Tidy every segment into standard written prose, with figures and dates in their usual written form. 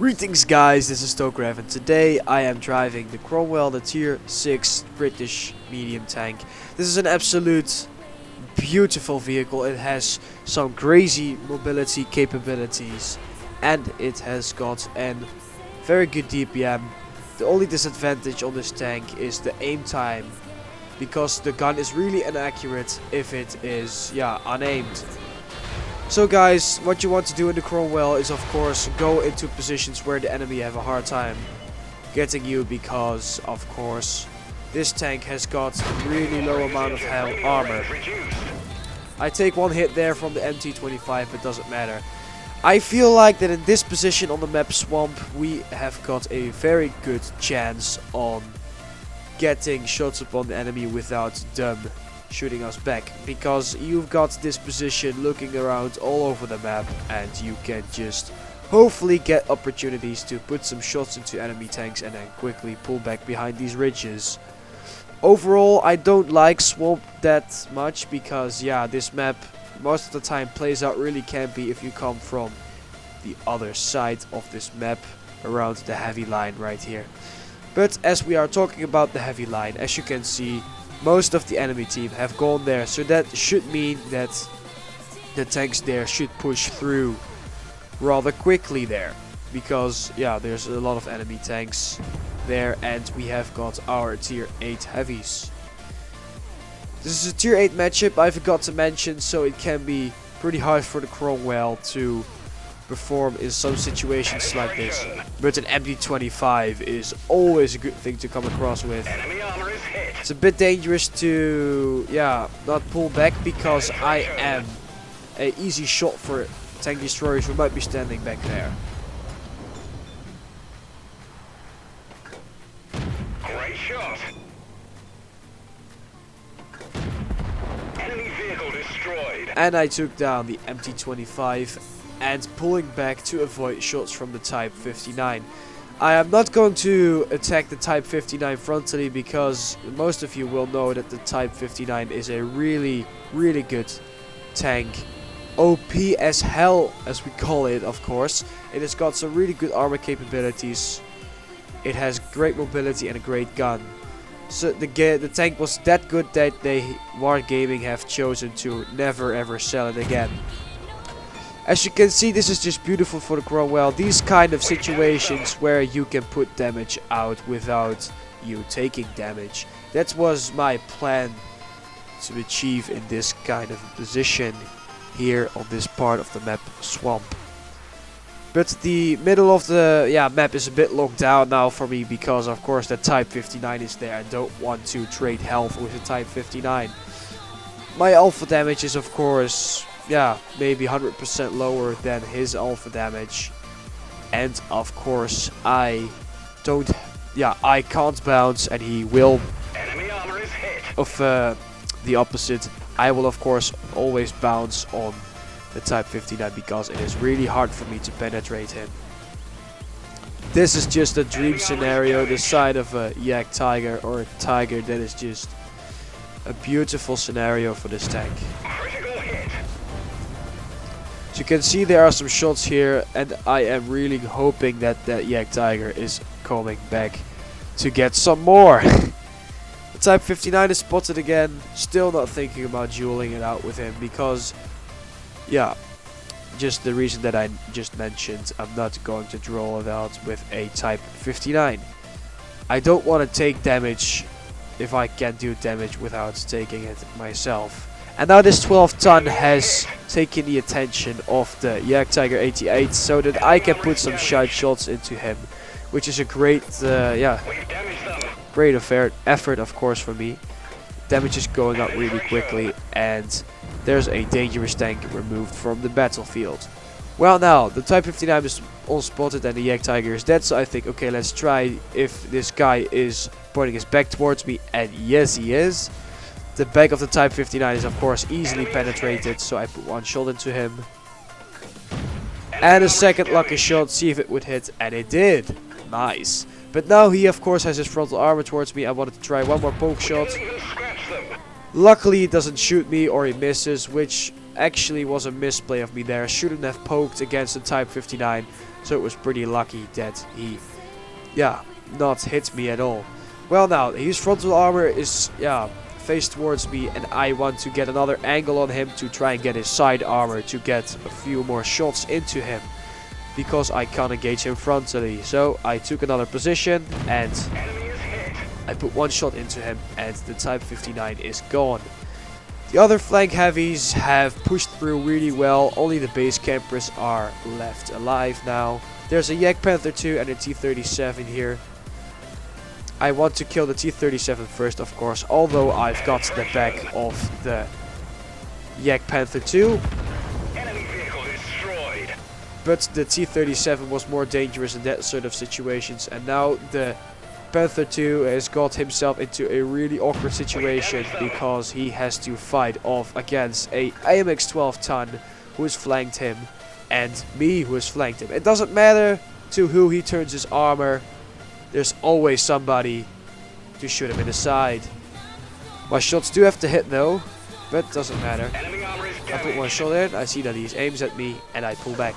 Greetings guys, this is Stoker and today I am driving the Cromwell, the tier 6 British medium tank. This is an absolute beautiful vehicle. It has some crazy mobility capabilities and it has got a very good DPM. The only disadvantage on this tank is the aim time, because the gun is really inaccurate if it is unaimed. So guys, what you want to do in the Cromwell is of course go into positions where the enemy have a hard time getting you, because of course this tank has got a really low amount of armor. I take one hit there from the MT25, but doesn't matter. I feel like that in this position on the map Swamp we have got a very good chance on getting shots upon the enemy without them shooting us back, because you've got this position looking around all over the map and you can just hopefully get opportunities to put some shots into enemy tanks and then quickly pull back behind these ridges. Overall, I don't like Swamp that much because this map most of the time plays out really campy if you come from the other side of this map around the heavy line right here. But as we are talking about the heavy line, as you can see, most of the enemy team have gone there, so that should mean that the tanks there should push through rather quickly there, because there's a lot of enemy tanks there and we have got our tier 8 heavies. This is a tier 8 matchup, I forgot to mention, so it can be pretty hard for the Cromwell to perform in some situations like this. But an MT25 is always a good thing to come across with. It's a bit dangerous to not pull back, because I am an easy shot for tank destroyers who might be standing back there. Great shot. Enemy vehicle destroyed. And I took down the MT25 and pulling back to avoid shots from the Type 59. I am not going to attack the Type 59 frontally, because most of you will know that the Type 59 is a really good tank. OP as hell, as we call it, of course. It has got some really good armor capabilities. It has great mobility and a great gun. So the tank was that good that Wargaming have chosen to never ever sell it again. As you can see, this is just beautiful for the Cromwell. These kind of situations where you can put damage out without you taking damage. That was my plan to achieve in this kind of position here on this part of the map Swamp. But the middle of the map is a bit locked down now for me, because of course the Type 59 is there. I don't want to trade health with the Type 59. My alpha damage is of course maybe 100% lower than his alpha damage, and of course I can't bounce, and he will. Enemy armor is hit. Of the opposite, I will of course always bounce on the Type 59, because it is really hard for me to penetrate him. This is just a dream scenario, the side of a Yak Tiger or a Tiger. That is just a beautiful scenario for this tank. Critical hit. As you can see, there are some shots here, and I am really hoping that that Yak Tiger is coming back to get some more. The Type 59 is spotted again. Still not thinking about dueling it out with him, because just the reason that I just mentioned, I'm not going to draw it out with a Type 59. I don't want to take damage if I can do damage without taking it myself. And now this 12 ton has taken the attention of the Yak Tiger 88, so that I can put some shot shots into him, which is a great great effort of course for me. Damage is going up really quickly, and there's a dangerous tank removed from the battlefield. Well, now the Type 59 is all spotted and the Yak Tiger is dead, so I think, okay, let's try if this guy is pointing his back towards me, and yes he is. The back of the Type 59 is of course easily penetrated, so I put one shot into him. And a second lucky shot, see if it would hit, and it did. Nice. But now he of course has his frontal armor towards me. I wanted to try one more poke shot. Luckily he doesn't shoot me or he misses, which actually was a misplay of me there. I shouldn't have poked against the Type 59, so it was pretty lucky that he, not hit me at all. Well, now his frontal armor is, faced towards me, and I want to get another angle on him to try and get his side armor to get a few more shots into him, because I can't engage him frontally. So I took another position and I put one shot into him, and the Type 59 is gone. The other flank heavies have pushed through really well. Only the base campers are left alive now. There's a Yak Panther 2 and a T-37 here. I want to kill the T-37 first, of course, although I've got the back of the Yak Panther 2. Enemy vehicle destroyed. But the T-37 was more dangerous in that sort of situations, and now the Panther 2 has got himself into a really awkward situation because he has to fight off against a AMX 12 ton who has flanked him and me who has flanked him. It doesn't matter to who he turns his armor, there's always somebody to shoot him in the side. My shots do have to hit though, but doesn't matter. Enemy armor is I put one shot in, I see that he aims at me, and I pull back.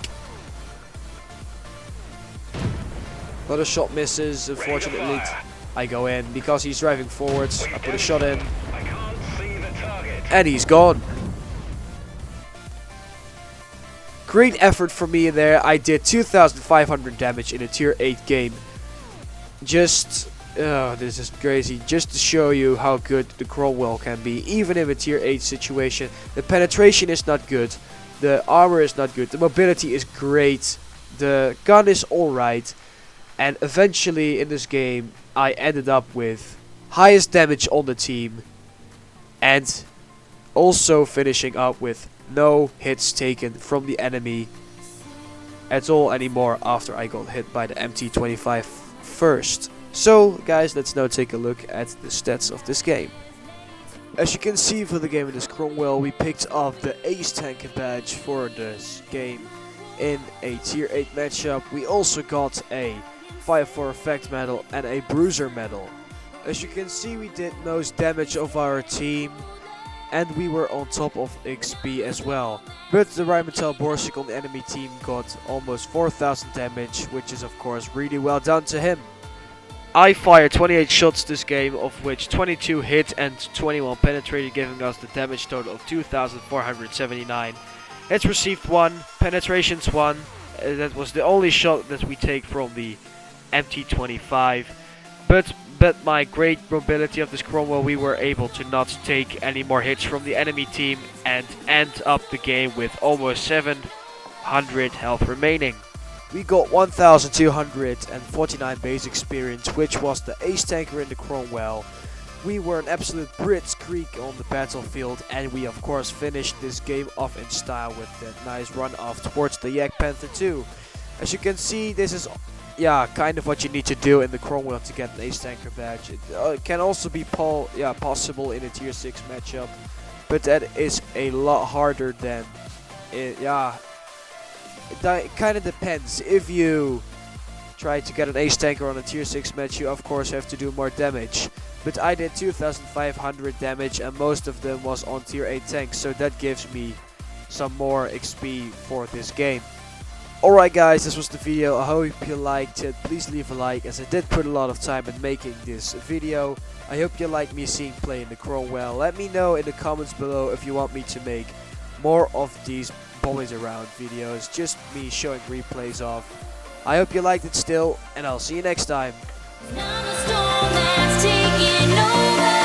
Another shot misses, unfortunately. I go in because he's driving forwards. I put a shot in, I can't see the target. and he's gone. Great effort from me in there. I did 2,500 damage in a tier 8 game. Just, this is crazy. Just to show you how good the Cromwell can be, even in a tier 8 situation. The penetration is not good. The armor is not good. The mobility is great. The gun is alright. And eventually in this game I ended up with highest damage on the team and also finishing up with no hits taken from the enemy at all anymore after I got hit by the MT-25 first. So guys, let's now take a look at the stats of this game. As you can see for the game in this Cromwell, we picked up the Ace Tanker badge for this game in a tier 8 matchup. We also got a 5-4 effect medal and a bruiser medal. As you can see, we did most damage of our team and we were on top of XP as well. But the Rheinmetall Borsig on the enemy team got almost 4,000 damage, which is of course really well done to him. I fired 28 shots this game, of which 22 hit and 21 penetrated, giving us the damage total of 2,479. Hits received 1, penetrations 1. That was the only shot that we take from the MT-25, but my great mobility of this Cromwell, we were able to not take any more hits from the enemy team and end up the game with almost 700 health remaining. We got 1,249 base experience, which was the ace tanker in the Cromwell. We were an absolute blitzkrieg on the battlefield, and we of course finished this game off in style with that nice run off towards the Yak Panther 2. As you can see, this is kind of what you need to do in the Cromwell to get an ace tanker badge. It can also be possible in a tier 6 matchup, but that is a lot harder than it. It kind of depends. If you try to get an ace tanker on a tier 6 match, you of course have to do more damage. But I did 2,500 damage and most of them was on tier 8 tanks, so that gives me some more XP for this game. Alright guys, this was the video. I hope you liked it. Please leave a like, as I did put a lot of time in making this video. I hope you like me seeing play in the Cromwell. Let me know in the comments below if you want me to make more of these bombings around videos, just me showing replays of. I hope you liked it still, and I'll see you next time. Now the storm that's taking over.